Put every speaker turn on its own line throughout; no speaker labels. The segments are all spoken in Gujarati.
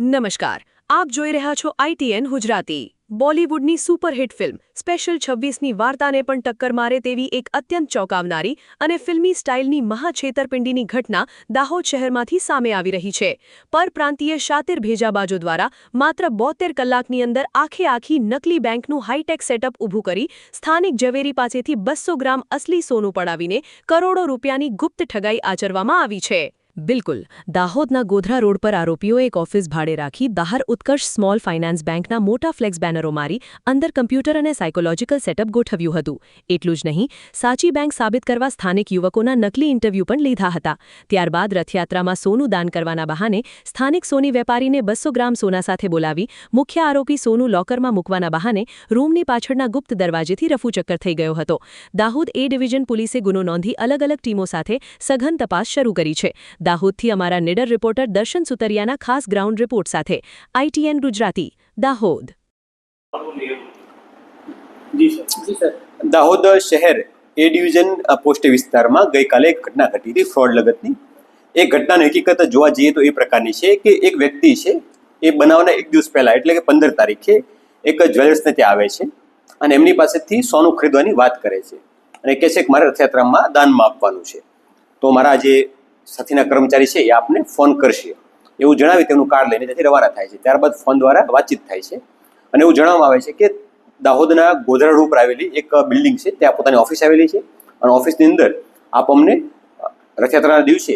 નમસ્કાર, આપ જોઈ રહ્યા છો ITN ગુજરાતી। બોલિવૂડની સુપરહિટ ફિલ્મ સ્પેશિયલ 26ની વાર્તાને પણ ટક્કર મારે તેવી એક અત્યંત ચોંકાવનારી અને ફિલ્મી સ્ટાઇલની મહાછેતરપિંડીની ઘટના દાહોદ શહેરમાંથી સામે આવી રહી છે। પરપ્રાંતીય શાતિર ભેજાબાજો દ્વારા માત્ર 72 કલાકની અંદર આખી નકલી બેંકનું હાઈટેક સેટઅપ ઊભું કરી સ્થાનિક ઝવેરી પાસેથી 200 ગ્રામ અસલી સોનું પડાવીને કરોડો રૂપિયાની ગુપ્ત ઠગાઈ આચરવામાં આવી છે। બિલકુલ, દાહોદના ગોધરા રોડ પર આરોપીઓએ એક ઓફિસ ભાડે રાખી બહાર ઉત્કર્ષ સ્મોલ ફાઇનાન્સ બેંકના મોટા ફ્લેક્સ બેનરો મારી અંદર કમ્પ્યુટર અને સાયકોલોજીકલ સેટઅપ ગોઠવ્યું હતું। એટલું જ નહીં, સાચી બેંક સાબિત કરવા સ્થાનિક યુવકોના નકલી ઇન્ટરવ્યૂ પણ લીધા હતા। ત્યારબાદ રથયાત્રામાં સોનું દાન કરવાના બહાને સ્થાનિક સોની વેપારીને 200 ગ્રામ સોના સાથે બોલાવી મુખ્ય આરોપી સોનું લોકરમાં મૂકવાના બહાને રૂમની પાછળના ગુપ્ત દરવાજેથી રફુચક્કર થઈ ગયો હતો। દાહોદ એ ડિવિઝન પોલીસે ગુનો નોંધી અલગ ટીમો સાથે સઘન તપાસ શરૂ કરી છે। દાહોદથી અમારા નિડર રિપોર્ટર દર્શન સુતરિયાના ખાસ ગ્રાઉન્ડ રિપોર્ટ સાથે ITN ગુજરાતી, દાહોદ।
દાહોદ શહેર એ ડિવિઝન પોસ્ટ વિસ્તારમાં ગઈકાલે એક ઘટના ઘટી હતી ફ્રોડ લગતની। એ ઘટનાની હકીકત જોવા જઈએ તો એ પ્રકારની છે કે એક વ્યક્તિ છે એ બનાવના એક દિવસ પહેલા એટલે કે 15 તારીખે એક જ્વેલર્સને ત્યાં આવે છે અને એમની પાસેથી સોનું ખરીદવાની વાત કરે છે અને કહે છે કે મારે રથયાત્રામાં દાનમાં આપવાનું છે, તો મારા જે સાથીના કર્મચારી છે એ આપને ફોન કરશે એવું જણાવી તેમનું કાર્ડ લઈને ત્યાંથી રવાના થાય છે। ત્યારબાદ ફોન દ્વારા વાતચીત થાય છે અને એવું જણાવવામાં આવે છે કે દાહોદના ગોધરા રોડ પર આવેલી એક બિલ્ડિંગ છે ત્યાં પોતાની ઓફિસ આવેલી છે અને ઓફિસની અંદર આપ અમને રથયાત્રાના દિવસે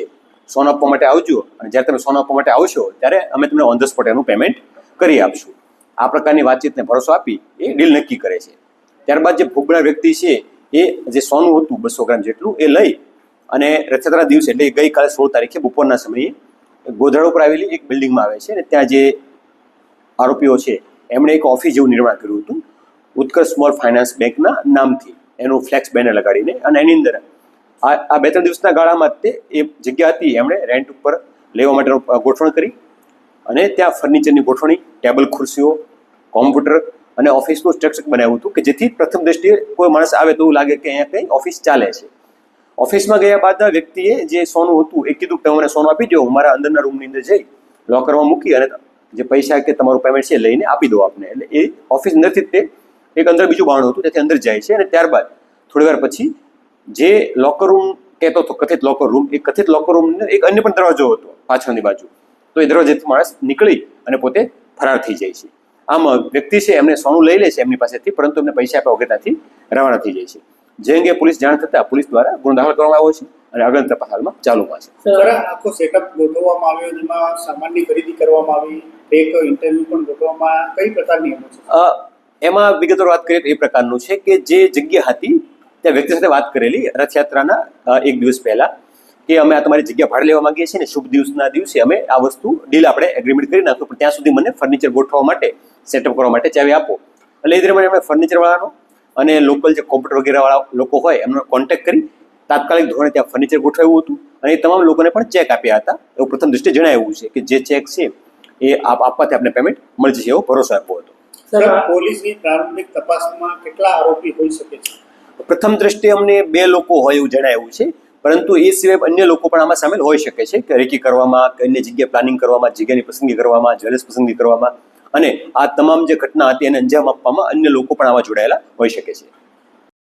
સોનું આપવા માટે આવજો અને જ્યારે તમે સોનું આપવા માટે આવશો ત્યારે અમે તમને ઓન ધ સ્પોટ એનું પેમેન્ટ કરી આપશું। આ પ્રકારની વાતચીતને ભરોસો આપી એ ડીલ નક્કી કરે છે। ત્યારબાદ જે ભોગબનાર વ્યક્તિ છે એ જે સોનું હતું 200 ગ્રામ જેટલું એ લઈ અને રથયાત્રા દિવસે એટલે ગઈકાલે 16 તારીખે બપોરના સમયે ગોધરા ઉપર આવેલી એક બિલ્ડિંગમાં આવે છે અને ત્યાં જે આરોપીઓ છે એમણે એક ઓફિસ જેવું નિર્માણ કર્યું હતું ઉત્કર્ષ સ્મોલ ફાઇનાન્સ બેંકના નામથી એનું ફ્લેક્સ બેનર લગાડીને અને એની અંદર આ 2-3 દિવસના ગાળામાં તે એ જગ્યા હતી એમણે રેન્ટ ઉપર લેવા માટેનું ગોઠવણ કરી અને ત્યાં ફર્નિચરની ગોઠવણી, ટેબલ ખુરશીઓ, કોમ્પ્યુટર અને ઓફિસનું સ્ટ્રક્ચર બનાવ્યું હતું કે જેથી પ્રથમ દ્રષ્ટિએ કોઈ માણસ આવે તો એવું લાગે કે અહીંયા કંઈ ઓફિસ ચાલે છે। ઓફિસમાં ગયા બાદ વ્યક્તિએ જે સોનું હતું એ કીધું કે મને સોનું આપી દો, હું મારા અંદરના રૂમની અંદર જઈ લોકરમાં મૂકી અને જે પૈસા કે તમારું પેમેન્ટ છે લઈને આપી દો આપને। એટલે એ ઓફિસ અંદરથી તે એક અંદર બીજું બારણું હતું ત્યાંથી અંદર જાય છે અને ત્યારબાદ થોડી વાર પછી જે લોકર રૂમ કહેતો હતો કથિત લોકર રૂમ, એ કથિત લોકર રૂમની એક અન્ય પણ દરવાજો હતો પાછળની બાજુ, તો એ દરવાજેથી માણસ નીકળી અને પોતે ફરાર થઈ જાય છે। આમ વ્યક્તિ છે એમને સોનું લઈ લે છે એમની પાસેથી, પરંતુ એમને પૈસા આપ્યા વગર ત્યાંથી રવાના થઈ જાય છે। જે અંગે પોલીસ જાણ થતાં પોલીસ દ્વારા ગુનો દાખલ કરવામાં આવ્યો છે અને આગળ તપાસ હાલમાં ચાલુમાં છે।
આખો સેટઅપ ગોઠવવામાં આવ્યો, જેમાં સામાનની ખરીદી કરવામાં આવી, એક ઇન્ટરવ્યુ પણ ગોઠવવામાં, કઈ પ્રકારની
એમાં વિગતવાર વાત કરીએ તો એ પ્રકારનું છે કે જે જગ્યા હતી ત્યાં વ્યક્તિ સાથે વાત કરેલી રથયાત્રાના એક દિવસ પહેલા કે અમે આ તમારી જગ્યા ભાડે લેવા માંગીએ છીએ ને શુભ દિવસના દિવસે અમે આ વસ્તુ ડીલ આપણે એગ્રીમેન્ટ કરી નાખશું, પણ ત્યાં સુધી મને ફર્નિચર ગોઠવવા માટે સેટઅપ કરવા માટે ચાવી આપો। એટલે એ દરમિયાન એમણે ફર્નિચરવાળાનો અને લોકલ જે કોમ્પ્યુટર વગેરેવાળા લોકો હોય એમનો કોન્ટેક્ટ કરી તાત્કાલિક ધોરણે ત્યાં ફર્નિચર ગોઠવ્યું હતું અને એ તમામ લોકોને પણ ચેક આપ્યા હતા। એવું પ્રથમ દૃષ્ટિએ જણાવ્યું છે કે જે ચેક છે એ આપવાથી આપણે પેમેન્ટ મળી જશે એવો ભરોસો આપ્યો હતો।
પોલીસની પ્રારંભિક તપાસમાં કેટલા આરોપી હોઈ શકે છે?
પ્રથમ દ્રષ્ટિએ અમને 2 લોકો હોય એવું જણાવ્યું છે, પરંતુ એ સિવાય અન્ય લોકો પણ આમાં સામેલ હોઈ શકે છે કે રેકી કરવામાં, અન્ય જગ્યાએ પ્લાનિંગ કરવામાં, જગ્યાની પસંદગી કરવામાં, જ્વેલર્સ પસંદગી કરવામાં અને આ તમામ જે ઘટના હતી એને અંજામ આપવામાં અન્ય લોકો પણ આમાં જોડાયેલા હોઈ શકે છે।